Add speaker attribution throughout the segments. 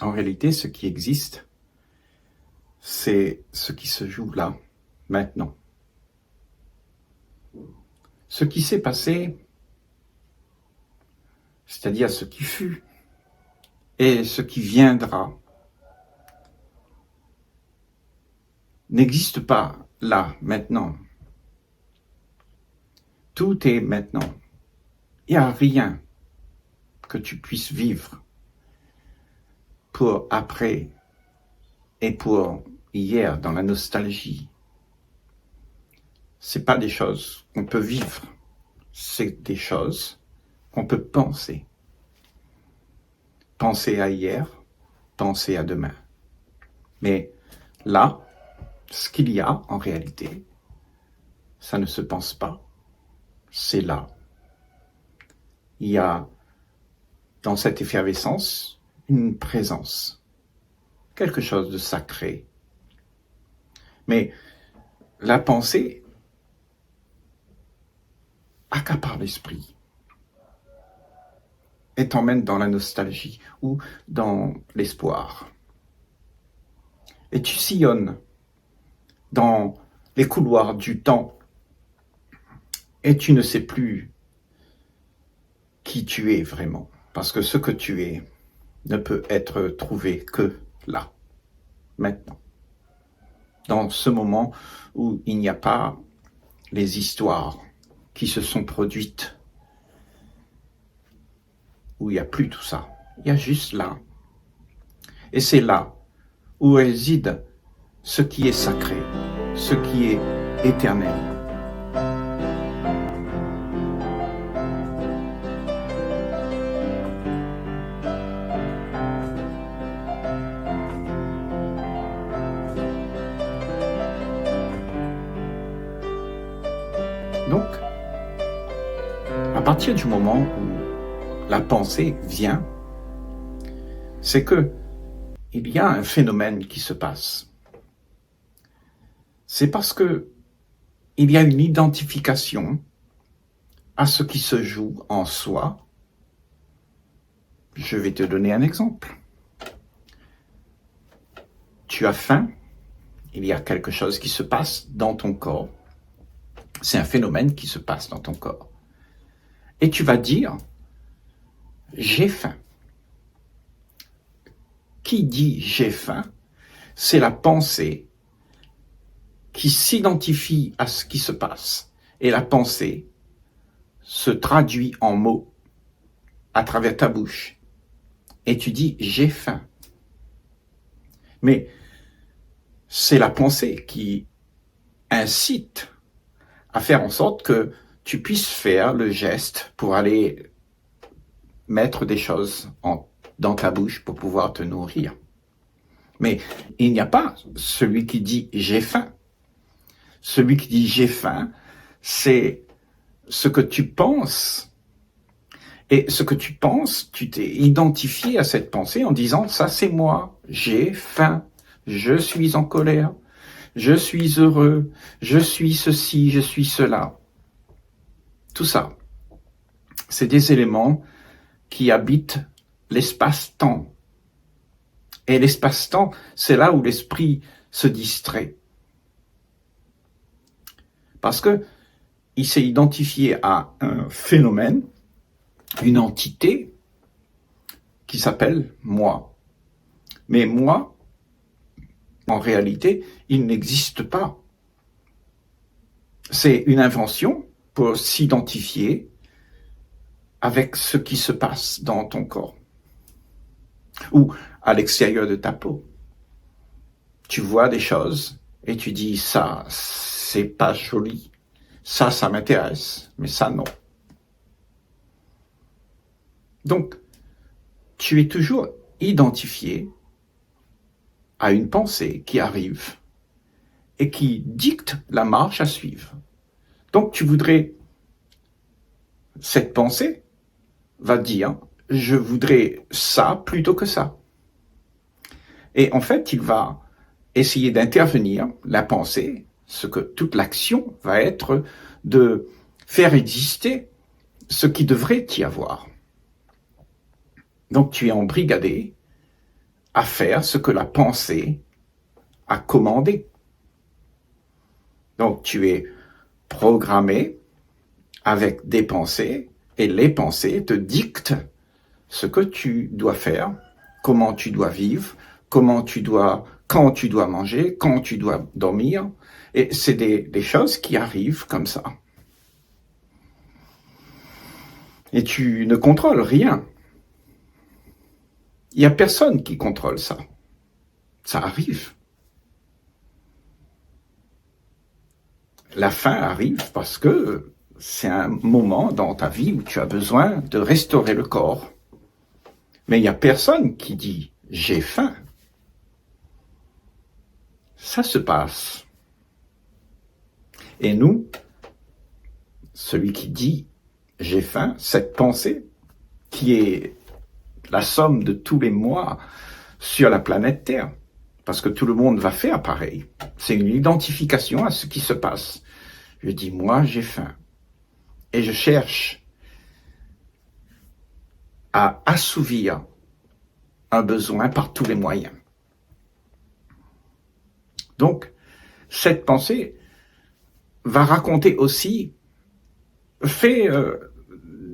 Speaker 1: En réalité, ce qui existe, c'est ce qui se joue là, maintenant. Ce qui s'est passé, c'est-à-dire ce qui fut, et ce qui viendra, n'existe pas là, maintenant. Tout est maintenant. Il n'y a rien que tu puisses vivre pour après et pour hier dans la nostalgie. C'est pas des choses qu'on peut vivre, c'est des choses qu'on peut penser. Penser à hier, penser à demain. Mais là, ce qu'il y a en réalité, ça ne se pense pas, c'est là. Il y a dans cette effervescence une présence, quelque chose de sacré. Mais la pensée accapare l'esprit et t'emmène dans la nostalgie ou dans l'espoir. Et tu sillonnes dans les couloirs du temps et tu ne sais plus qui tu es vraiment. Parce que ce que tu es ne peut être trouvé que là, maintenant. Dans ce moment où il n'y a pas les histoires qui se sont produites, où il n'y a plus tout ça. Il y a juste là. Et c'est là où réside ce qui est sacré, ce qui est éternel. Donc, à partir du moment où la pensée vient, c'est que il y a un phénomène qui se passe. C'est parce que il y a une identification à ce qui se joue en soi. Je vais te donner un exemple. Tu as faim, il y a quelque chose qui se passe dans ton corps. C'est un phénomène qui se passe dans ton corps. Et tu vas dire, j'ai faim. Qui dit j'ai faim, c'est la pensée qui s'identifie à ce qui se passe. Et la pensée se traduit en mots à travers ta bouche. Et tu dis j'ai faim. Mais c'est la pensée qui incite à faire en sorte que tu puisses faire le geste pour aller mettre des choses dans ta bouche pour pouvoir te nourrir. Mais il n'y a pas celui qui dit j'ai faim. Celui qui dit j'ai faim, c'est ce que tu penses. Et ce que tu penses, tu t'es identifié à cette pensée en disant ça c'est moi, j'ai faim, je suis en colère, je suis heureux, je suis ceci, je suis cela. Tout ça, c'est des éléments qui habitent l'espace-temps. Et l'espace-temps, c'est là où l'esprit se distrait. Parce que il s'est identifié à un phénomène, une entité qui s'appelle moi. Mais moi, en réalité, il n'existe pas. C'est une invention pour s'identifier avec ce qui se passe dans ton corps ou à l'extérieur de ta peau. Tu vois des choses et tu dis ça, c'est pas joli. Ça m'intéresse, mais ça, non. Donc, tu es toujours identifié à une pensée qui arrive et qui dicte la marche à suivre. Donc, cette pensée va dire, je voudrais ça plutôt que ça. Et en fait, il va essayer d'intervenir, la pensée, ce que toute l'action va être de faire exister ce qui devrait y avoir. Donc tu es embrigadé à faire ce que la pensée a commandé. Donc tu es programmé avec des pensées et les pensées te dictent ce que tu dois faire, comment tu dois vivre, quand tu dois manger, quand tu dois dormir. Et c'est des choses qui arrivent comme ça. Et tu ne contrôles rien. Il n'y a personne qui contrôle ça. Ça arrive. La fin arrive parce que c'est un moment dans ta vie où tu as besoin de restaurer le corps. Mais il n'y a personne qui dit « j'ai faim ». Ça se passe. Et nous, celui qui dit « j'ai faim », cette pensée qui est la somme de tous les mois sur la planète Terre, parce que tout le monde va faire pareil. C'est une identification à ce qui se passe. Je dis « moi, j'ai faim ». Et je cherche à assouvir un besoin par tous les moyens. Donc, cette pensée va raconter aussi, fais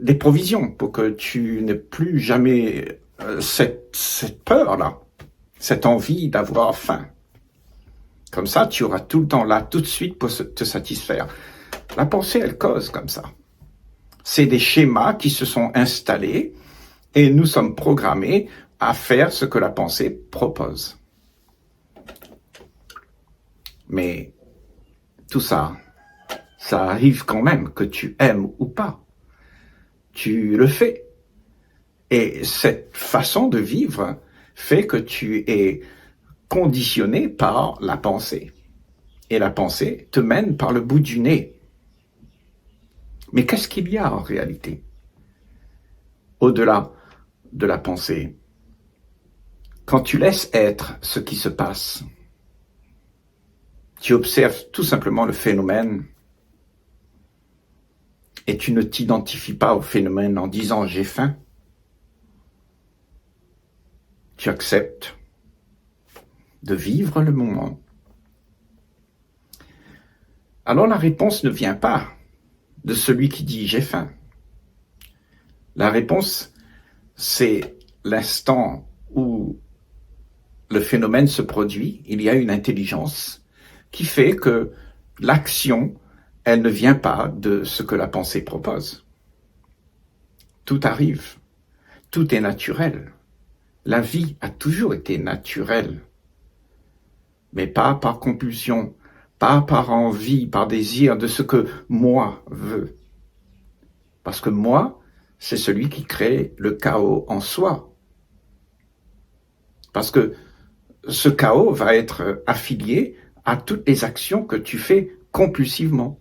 Speaker 1: des provisions pour que tu n'aies plus jamais cette peur-là, cette envie d'avoir faim. Comme ça, tu auras tout le temps là, tout de suite pour te satisfaire. La pensée, elle cause comme ça. C'est des schémas qui se sont installés et nous sommes programmés à faire ce que la pensée propose. Mais tout ça, ça arrive quand même, que tu aimes ou pas. Tu le fais. Et cette façon de vivre fait que tu es conditionné par la pensée. Et la pensée te mène par le bout du nez. Mais qu'est-ce qu'il y a en réalité au-delà de la pensée? Quand tu laisses être ce qui se passe, tu observes tout simplement le phénomène et tu ne t'identifies pas au phénomène en disant « j'ai faim ». Tu acceptes de vivre le moment. Alors la réponse ne vient pas de celui qui dit « j'ai faim ». La réponse, c'est l'instant où le phénomène se produit, il y a une intelligence qui fait que l'action, elle ne vient pas de ce que la pensée propose. Tout arrive, tout est naturel. La vie a toujours été naturelle, mais pas par compulsion, pas par envie, par désir de ce que moi veux. Parce que moi, c'est celui qui crée le chaos en soi. Parce que ce chaos va être affilié à toutes les actions que tu fais compulsivement.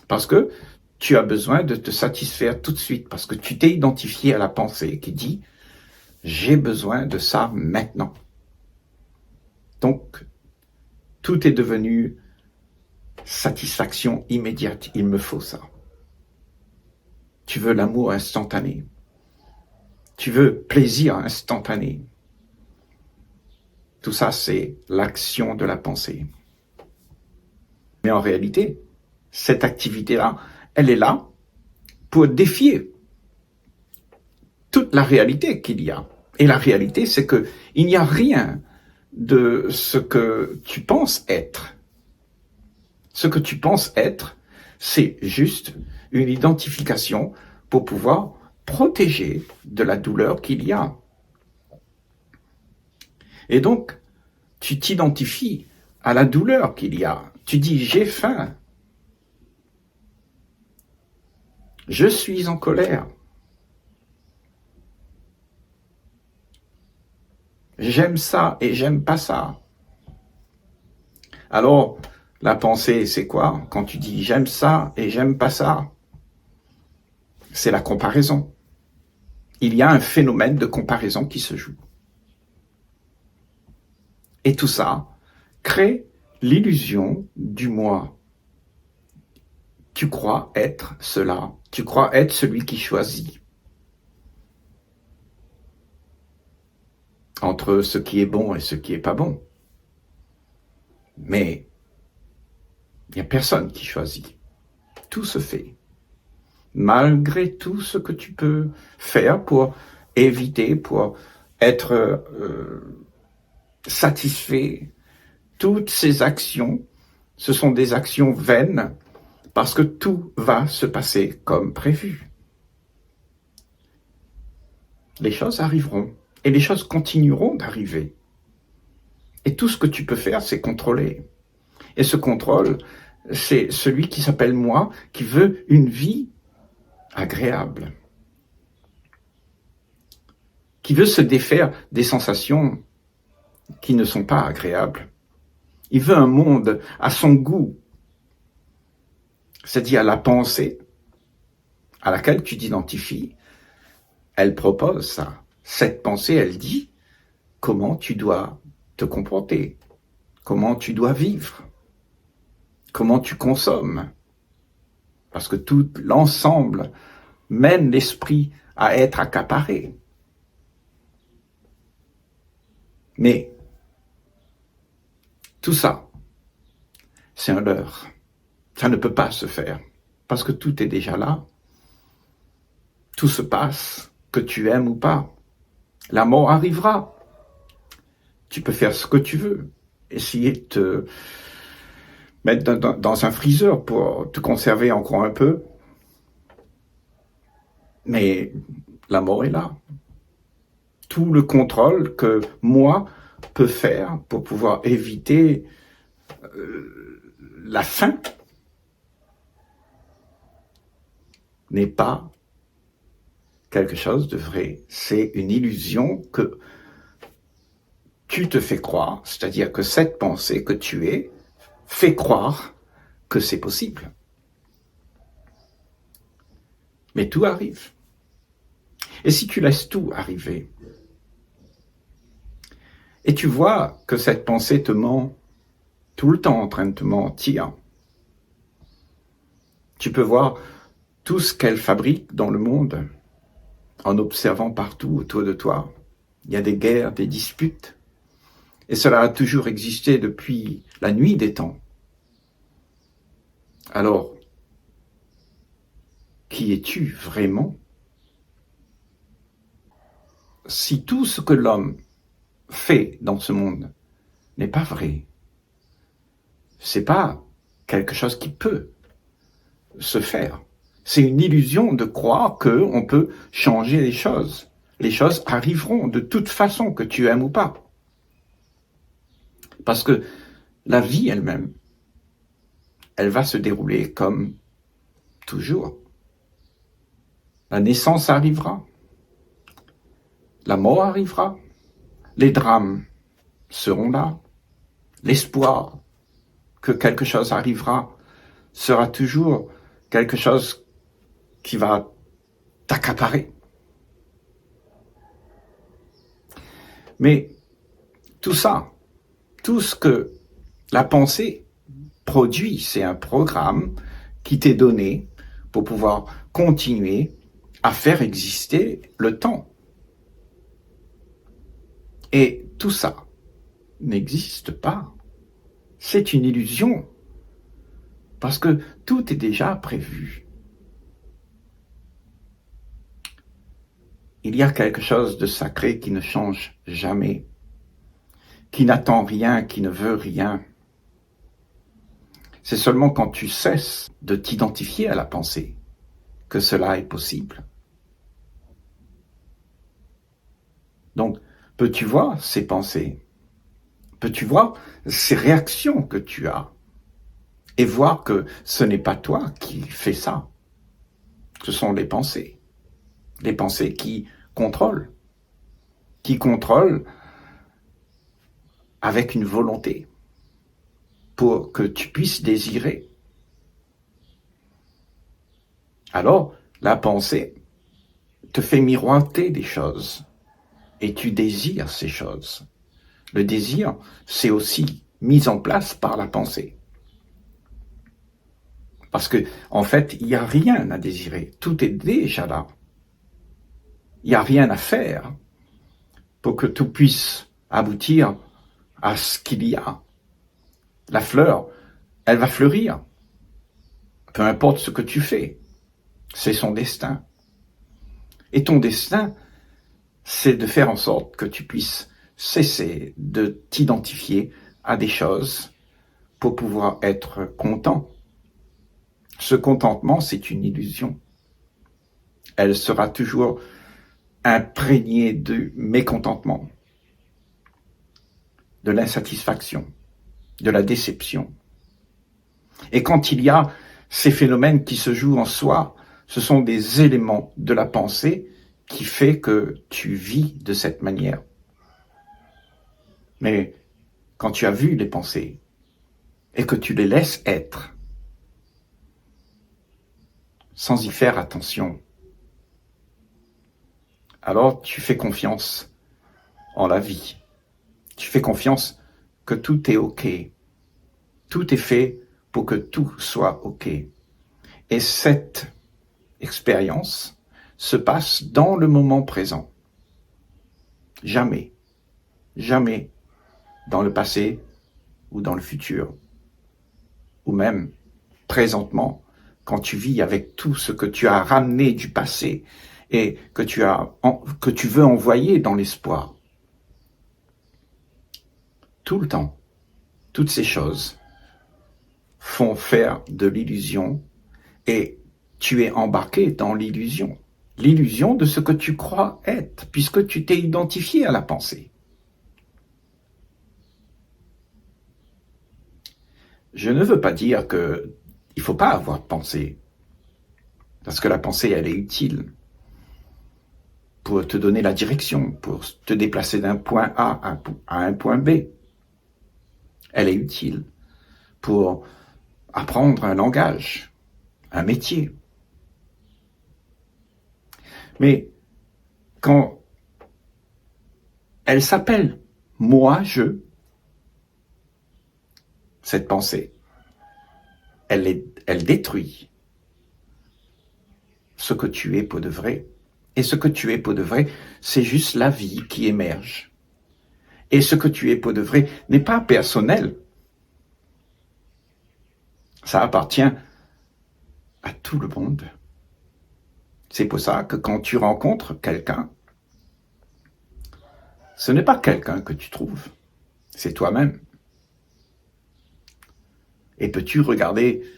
Speaker 1: Parce que tu as besoin de te satisfaire tout de suite, parce que tu t'es identifié à la pensée qui dit « j'ai besoin de ça maintenant ». Donc, tout est devenu satisfaction immédiate, il me faut ça. Tu veux l'amour instantané. Tu veux plaisir instantané. Tout ça, c'est l'action de la pensée. Mais en réalité, cette activité-là, elle est là pour défier toute la réalité qu'il y a. Et la réalité, c'est que il n'y a rien de ce que tu penses être. Ce que tu penses être, c'est juste une identification pour pouvoir protéger de la douleur qu'il y a. Et donc, tu t'identifies à la douleur qu'il y a. Tu dis « j'ai faim ». Je suis en colère. J'aime ça et j'aime pas ça. Alors, la pensée, c'est quoi? Quand tu dis j'aime ça et j'aime pas ça, c'est la comparaison. Il y a un phénomène de comparaison qui se joue. Et tout ça crée l'illusion du moi. Tu crois être cela. Tu crois être celui qui choisit. entre ce qui est bon et ce qui est pas bon. Mais il n'y a personne qui choisit. Tout se fait. Malgré tout ce que tu peux faire pour éviter, pour être satisfait, toutes ces actions, ce sont des actions vaines parce que tout va se passer comme prévu. Les choses arriveront et les choses continueront d'arriver. Et tout ce que tu peux faire, c'est contrôler. Et ce contrôle, c'est celui qui s'appelle moi, qui veut une vie agréable, qui veut se défaire des sensations qui ne sont pas agréables. Il veut un monde à son goût, c'est-à-dire la pensée à laquelle tu t'identifies. Elle propose ça. Cette pensée, elle dit comment tu dois te comporter, comment tu dois vivre, comment tu consommes. Parce que tout l'ensemble mène l'esprit à être accaparé. Mais tout ça, c'est un leurre. Ça ne peut pas se faire. Parce que tout est déjà là. Tout se passe, que tu aimes ou pas. La mort arrivera. Tu peux faire ce que tu veux. Essayer de te mettre dans un freezer pour te conserver encore un peu. Mais la mort est là. Tout le contrôle que moi peux faire pour pouvoir éviter la fin n'est pas quelque chose de vrai. C'est une illusion que tu te fais croire, c'est-à-dire que cette pensée que tu es fait croire que c'est possible. Mais tout arrive. Et si tu laisses tout arriver, et tu vois que cette pensée te ment, tout le temps en train de te mentir, tu peux voir tout ce qu'elle fabrique dans le monde en observant partout autour de toi. Il y a des guerres, des disputes, et cela a toujours existé depuis la nuit des temps. Alors, qui es-tu vraiment? Si tout ce que l'homme fait dans ce monde n'est pas vrai, c'est pas quelque chose qui peut se faire. C'est une illusion de croire qu'on peut changer les choses. Les choses arriveront de toute façon, que tu aimes ou pas. Parce que la vie elle-même, elle va se dérouler comme toujours. La naissance arrivera. La mort arrivera. Les drames seront là. L'espoir que quelque chose arrivera sera toujours quelque chose qui va t'accaparer. Mais tout ça, tout ce que la pensée produit, c'est un programme qui t'est donné pour pouvoir continuer à faire exister le temps. Et tout ça n'existe pas. C'est une illusion. Parce que tout est déjà prévu. Il y a quelque chose de sacré qui ne change jamais, qui n'attend rien, qui ne veut rien. C'est seulement quand tu cesses de t'identifier à la pensée que cela est possible. Donc, peux-tu voir ces pensées? Peux-tu voir ces réactions que tu as? Et voir que ce n'est pas toi qui fais ça. Ce sont les pensées. Les pensées qui contrôlent avec une volonté pour que tu puisses désirer. Alors, la pensée te fait miroiter des choses et tu désires ces choses. Le désir, c'est aussi mis en place par la pensée. Parce que, en fait, il n'y a rien à désirer. Tout est déjà là. Il n'y a rien à faire pour que tout puisse aboutir à ce qu'il y a. La fleur, elle va fleurir. Peu importe ce que tu fais, c'est son destin. Et ton destin, c'est de faire en sorte que tu puisses cesser de t'identifier à des choses pour pouvoir être content. Ce contentement, c'est une illusion. Elle sera toujours imprégnée de mécontentement, de l'insatisfaction, de la déception. Et quand il y a ces phénomènes qui se jouent en soi, ce sont des éléments de la pensée qui fait que tu vis de cette manière. Mais quand tu as vu les pensées et que tu les laisses être, sans y faire attention, alors tu fais confiance en la vie. Tu fais confiance que tout est OK. Tout est fait pour que tout soit OK. Et cette expérience se passe dans le moment présent. Jamais, jamais dans le passé ou dans le futur, ou même présentement, quand tu vis avec tout ce que tu as ramené du passé et que tu veux envoyer dans l'espoir. Tout le temps, toutes ces choses font faire de l'illusion et tu es embarqué dans l'illusion. L'illusion de ce que tu crois être, puisque tu t'es identifié à la pensée. Je ne veux pas dire qu'il ne faut pas avoir de pensée, parce que la pensée, elle est utile pour te donner la direction, pour te déplacer d'un point A à un point B. Elle est utile pour apprendre un langage, un métier. Mais quand elle s'appelle « moi, je », cette pensée, elle détruit ce que tu es pour de vrai. Et ce que tu es pour de vrai, c'est juste la vie qui émerge. Et ce que tu es pour de vrai n'est pas personnel. Ça appartient à tout le monde. C'est pour ça que quand tu rencontres quelqu'un, ce n'est pas quelqu'un que tu trouves, c'est toi-même. Et peux-tu regarder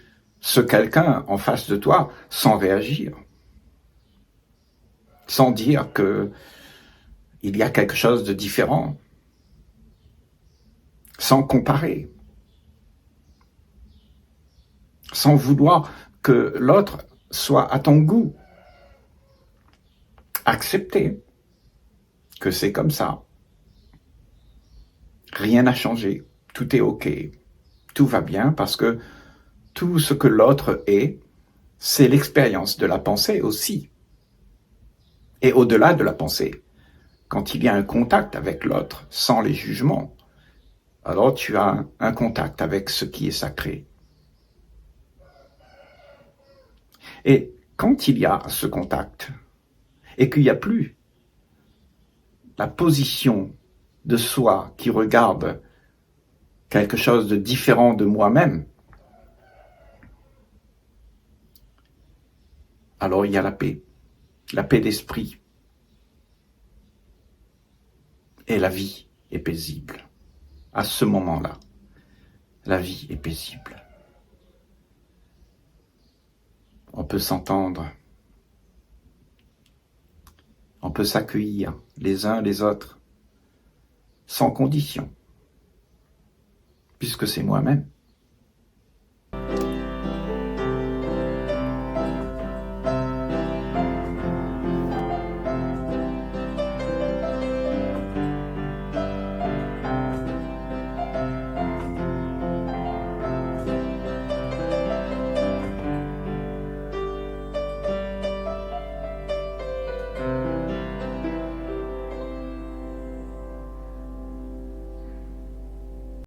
Speaker 1: ce quelqu'un en face de toi sans réagir, sans dire que il y a quelque chose de différent, sans comparer, sans vouloir que l'autre soit à ton goût. Accepter que c'est comme ça. Rien n'a changé, tout est OK, tout va bien parce que tout ce que l'autre est, c'est l'expérience de la pensée aussi. Et au-delà de la pensée, quand il y a un contact avec l'autre, sans les jugements, alors tu as un contact avec ce qui est sacré. Et quand il y a ce contact, et qu'il n'y a plus la position de soi qui regarde quelque chose de différent de moi-même, alors il y a la paix d'esprit. Et la vie est paisible. À ce moment-là, la vie est paisible. On peut s'entendre. On peut s'accueillir les uns les autres, sans condition, puisque c'est moi-même.